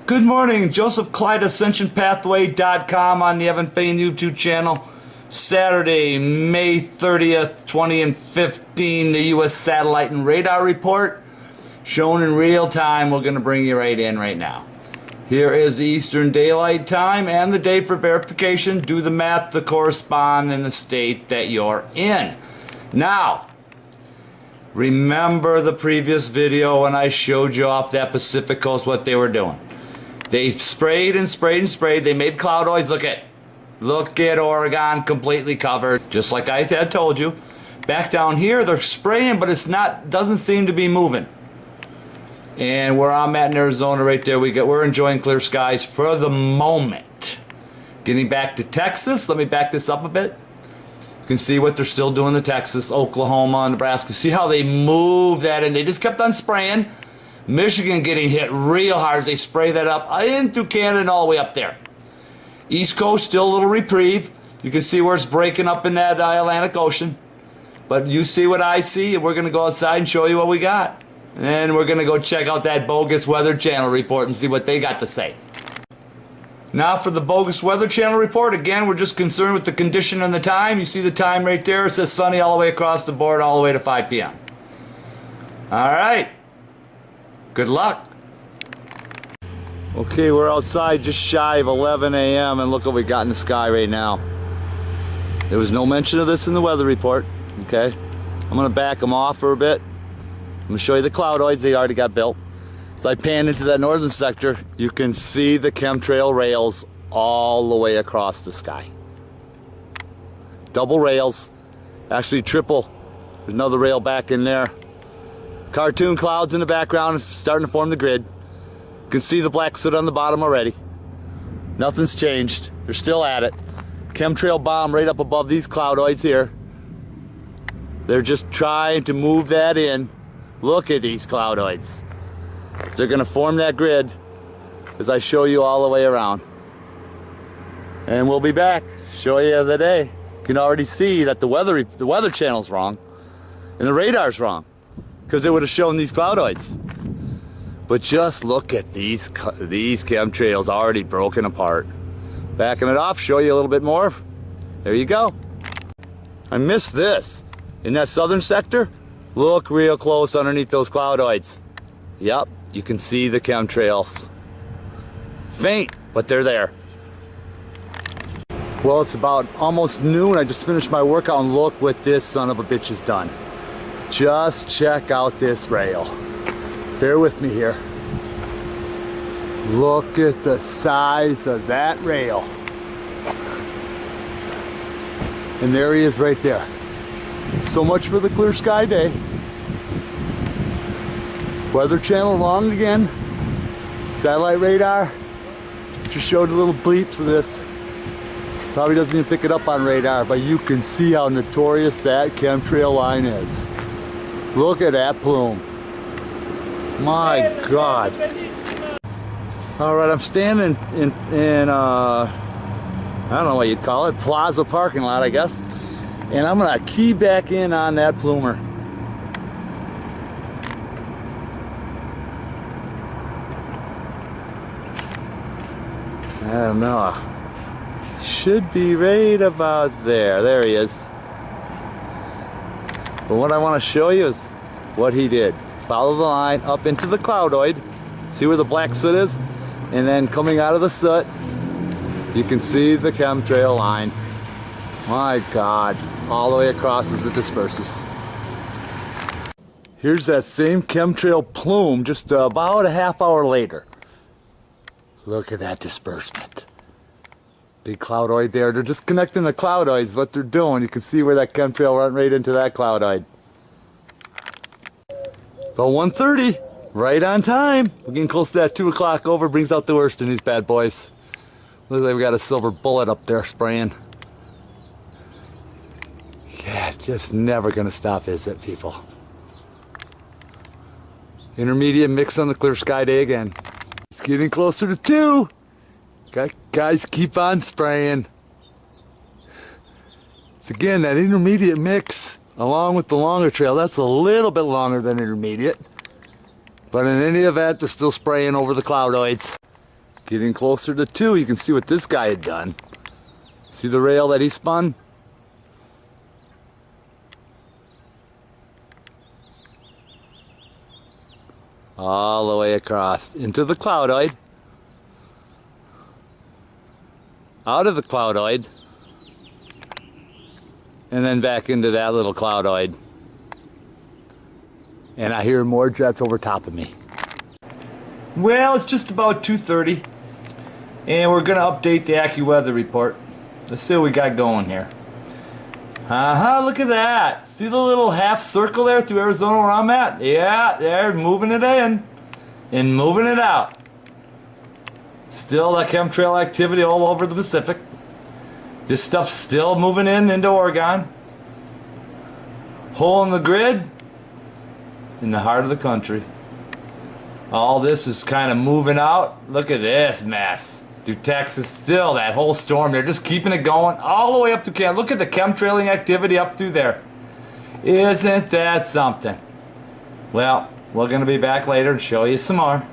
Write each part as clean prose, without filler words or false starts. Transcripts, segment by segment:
Good morning, Joseph Clyde, AscensionPathway.com on the Evan Fain YouTube channel. Saturday, May 30th, 2015, the U.S. Satellite and Radar Report. Shown in real time, we're going to bring you right in right now. Here is the Eastern Daylight Time and the day for verification. Do the math to correspond in the state that you're in. Now, remember the previous video when I showed you off that Pacific Coast what they were doing. They sprayed and sprayed and sprayed. They made cloudoids. Look at Oregon completely covered, just like I had told you. Back down here, they're spraying, but doesn't seem to be moving. And where I'm at in Arizona, right there, we're enjoying clear skies for the moment. Getting back to Texas, let me back this up a bit. You can see what they're still doing in Texas, Oklahoma, Nebraska. See how they move that, and they just kept on spraying. Michigan getting hit real hard as they spray that up in through Canada and all the way up there. East Coast, still a little reprieve. You can see where it's breaking up in that Atlantic Ocean. But you see what I see, and we're going to go outside and show you what we got. And we're going to go check out that bogus Weather Channel report and see what they got to say. Now for the bogus Weather Channel report, again, we're just concerned with the condition and the time. You see the time right there. It says sunny all the way across the board, all the way to 5 p.m. All right. Good luck. Okay, we're outside just shy of 11 a.m. and look what we got in the sky right now. There was no mention of this in the weather report. Okay, I'm going to back them off for a bit. I'm going to show you the cloudoids they already got built. As I pan into that northern sector, you can see the chemtrail rails all the way across the sky. Double rails, actually triple. There's another rail back in there. Cartoon clouds in the background is starting to form the grid. You can see the black soot on the bottom already. Nothing's changed. They're still at it. Chemtrail bomb right up above these cloudoids here. They're just trying to move that in. Look at these cloudoids. They're going to form that grid as I show you all the way around. And we'll be back. Show you the day. You can already see that the weather channel's wrong and the radar's wrong, because it would have shown these cloudoids. But just look at these chemtrails already broken apart. Backing it off, show you a little bit more. There you go. I missed this. In that southern sector, look real close underneath those cloudoids. Yep, you can see the chemtrails. Faint, but they're there. Well, it's about almost noon. I just finished my workout, and look what this son of a bitch has done. Just check out this rail. Bear with me here. Look at the size of that rail. And there he is right there. So much for the clear sky day. Weather channel wrong again. Satellite radar just showed a little bleeps of this. Probably doesn't even pick it up on radar, but you can see how notorious that chemtrail line is. Look at that plume. My God. All right, I'm standing in I don't know what you'd call it, plaza parking lot, I guess. And I'm gonna key back in on that plumer. I don't know. Should be right about there. There he is. But what I want to show you is what he did. Follow the line up into the cloudoid. See where the black soot is? And then coming out of the soot, you can see the chemtrail line. My God. All the way across as it disperses. Here's that same chemtrail plume just about a half hour later. Look at that disbursement. Big cloudoid there. They're just connecting the cloudoids, what they're doing. You can see where that chemtrail went right into that cloudoid. About 1:30, right on time. We're getting close to that 2 o'clock over, brings out the worst in these bad boys. Looks like we got a silver bullet up there spraying. Yeah, just never gonna stop, is it, people? Intermediate mix on the clear sky day again. It's getting closer to 2. Guys, keep on spraying. It's again that intermediate mix along with the longer trail. That's a little bit longer than intermediate. But in any event, they're still spraying over the cloudoids. Getting closer to 2, you can see what this guy had done. See the rail that he spun? All the way across into the cloudoid, out of the cloudoid, and then back into that little cloudoid. And I hear more jets over top of me. Well, it's just about 2:30, and we're gonna update the AccuWeather report. Let's see what we got going here. Look at that. See the little half circle there through Arizona where I'm at? Yeah, they're moving it in and moving it out. Still that chemtrail activity all over the Pacific. This stuff's still moving into Oregon. Hole in the grid in the heart of the country. All this is kind of moving out. Look at this mess. Through Texas, still that whole storm, they're just keeping it going all the way up to Canada. Look at the chemtrailing activity up through there. Isn't that something? Well, we're going to be back later and show you some more.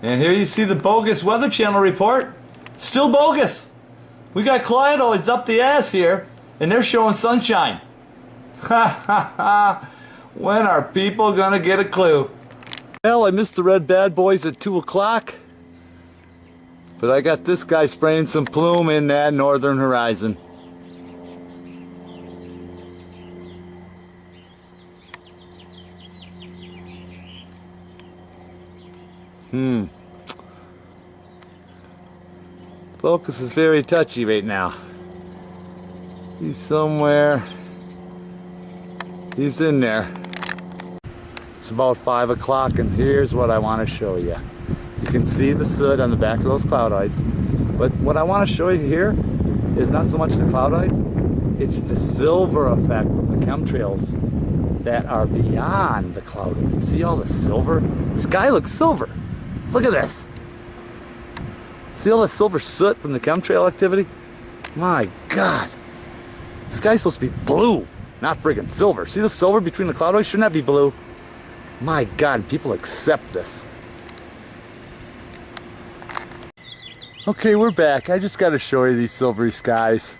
And here you see the bogus Weather Channel report. Still bogus. We got cloudoids up the ass here, and they're showing sunshine. Ha ha ha. When are people going to get a clue? Well, I missed the red bad boys at 2 o'clock. But I got this guy spraying some plume in that northern horizon. Focus is very touchy right now. He's somewhere. He's in there. It's about 5 o'clock, and here's what I want to show you. You can see the soot on the back of those cloudoids. But what I want to show you here is not so much the cloudoids, it's the silver effect from the chemtrails that are beyond the cloudoids. See all the silver? The sky looks silver. Look at this. See all the silver soot from the chemtrail activity? My God. The sky's supposed to be blue, not friggin' silver. See the silver between the cloudoids? Shouldn't that be blue? My God, people accept this. Okay, we're back. I just got to show you these silvery skies.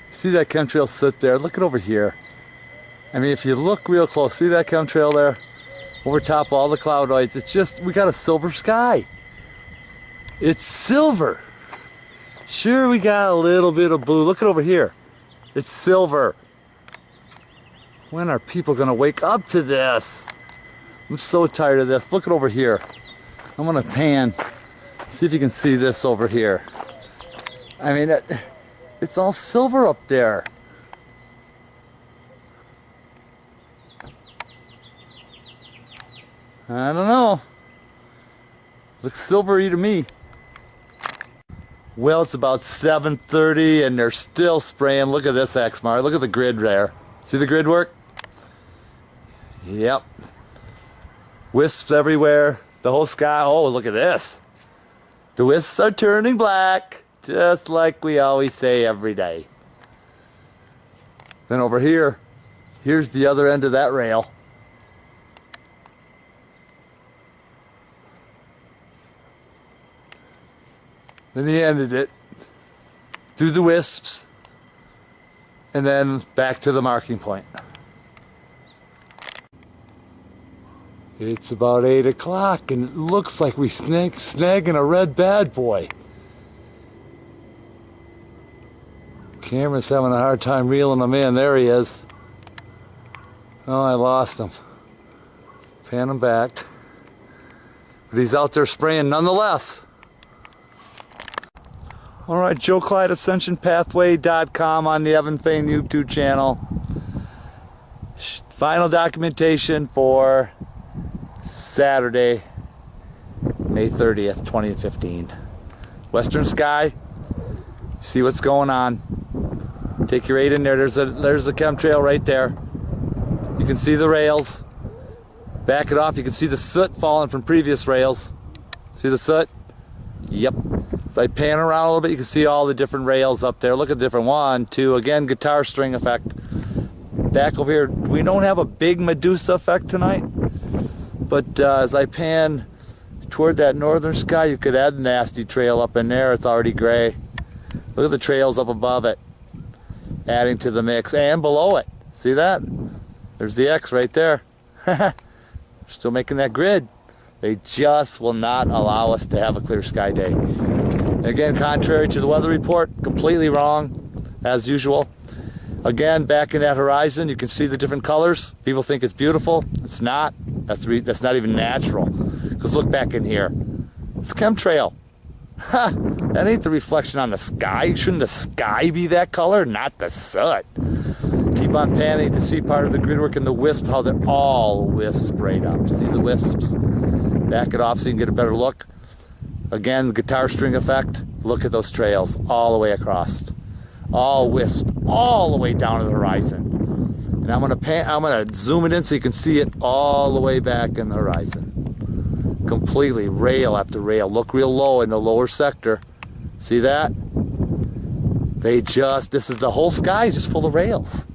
See that chemtrail soot there? Look at over here. I mean, if you look real close, see that chemtrail there? Over top all the cloudoids. It's just, we got a silver sky. It's silver. Sure, we got a little bit of blue. Look at over here. It's silver. When are people going to wake up to this? I'm so tired of this. Look at over here. I'm going to pan. See if you can see this over here. I mean, it's all silver up there. I don't know. Looks silvery to me. Well, it's about 7:30 and they're still spraying. Look at this, Exmar. Look at the grid there. See the grid work? Yep. Wisps everywhere. The whole sky. Oh, look at this. The wisps are turning black, just like we always say every day. Then over here, here's the other end of that rail. Then he ended it through the wisps and then back to the marking point. It's about 8 o'clock and it looks like we snagging a red bad boy. Camera's having a hard time reeling him in. There he is. Oh, I lost him. Pan him back. But he's out there spraying nonetheless. Alright, Joe Clyde AscensionPathway.com on the Evan Fain YouTube channel. Final documentation for Saturday, May 30th, 2015. Western sky. See what's going on. Take your 8 in there. There's a chemtrail right there. You can see the rails. Back it off. You can see the soot falling from previous rails. See the soot? Yep. So I pan around a little bit, you can see all the different rails up there. Look at the different 1, 2, again, guitar string effect. Back over here, we don't have a big Medusa effect tonight, but as I pan toward that northern sky, you could add a nasty trail up in there. It's already gray. Look at the trails up above it, adding to the mix, and below it. See that? There's the X right there. Still making that grid. They just will not allow us to have a clear sky day. Again, contrary to the weather report, completely wrong, as usual. Again, back in that horizon, you can see the different colors. People think it's beautiful. It's not. That's not even natural. Because look back in here. It's chemtrail. Ha! That ain't the reflection on the sky. Shouldn't the sky be that color, not the soot? Keep on panning. You can see part of the grid work and the wisp, how they're all wisps sprayed up. See the wisps? Back it off so you can get a better look. Again, the guitar string effect. Look at those trails all the way across. All wisp, all the way down to the horizon. And I'm gonna zoom it in so you can see it all the way back in the horizon. Completely, rail after rail. Look real low in the lower sector. See that? This is the whole sky is just full of rails.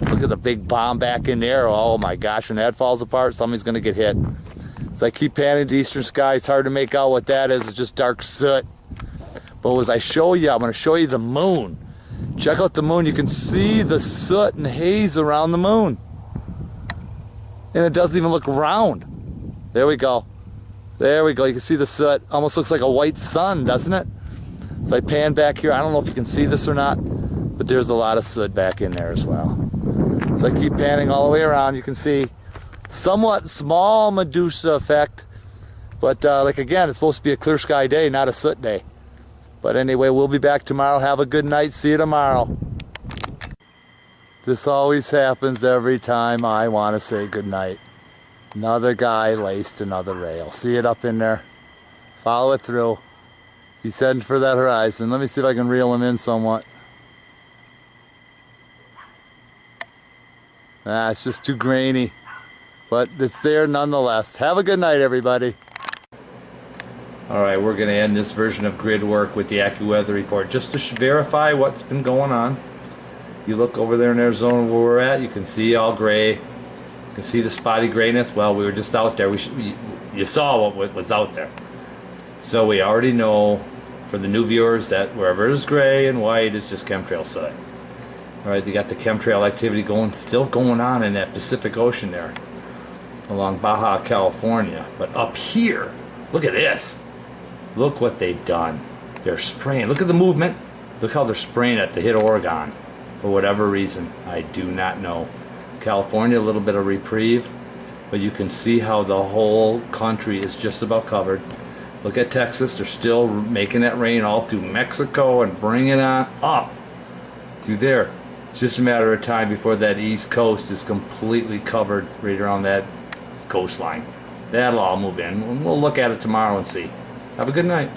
Look at the big bomb back in there. Oh my gosh, when that falls apart, somebody's gonna get hit. As I keep panning to eastern sky, it's hard to make out what that is. It's just dark soot. But as I show you, I'm gonna show you the moon. Check out the moon. You can see the soot and haze around the moon. And it doesn't even look round. There we go. There we go. You can see the soot. Almost looks like a white sun, doesn't it? So I pan back here. I don't know if you can see this or not, but there's a lot of soot back in there as well. So I keep panning all the way around. You can see somewhat small Medusa effect. But like again, it's supposed to be a clear sky day, not a soot day. But anyway, we'll be back tomorrow. Have a good night. See you tomorrow. This always happens every time I want to say good night. Another guy laced another rail. See it up in there? Follow it through. He's heading for that horizon. Let me see if I can reel him in somewhat. It's just too grainy. But it's there nonetheless. Have a good night, everybody. Alright, we're going to end this version of grid work with the AccuWeather report just to verify what's been going on. You look over there in Arizona where we're at, you can see all gray. You can see the spotty grayness. Well, we were just out there. You saw what was out there. So we already know, for the new viewers, that wherever it is gray and white is just chemtrail soot. Alright, they got the chemtrail activity still going on in that Pacific Ocean there, along Baja California. But up here, look at this. Look what they've done. They're spraying. Look at the movement. Look how they're spraying it to hit Oregon. For whatever reason, I do not know. California, a little bit of reprieve, but you can see how the whole country is just about covered. Look at Texas. They're still making that rain all through Mexico and bringing it on up through there. It's just a matter of time before that east coast is completely covered right around that coastline. That'll all move in. We'll look at it tomorrow and see. Have a good night.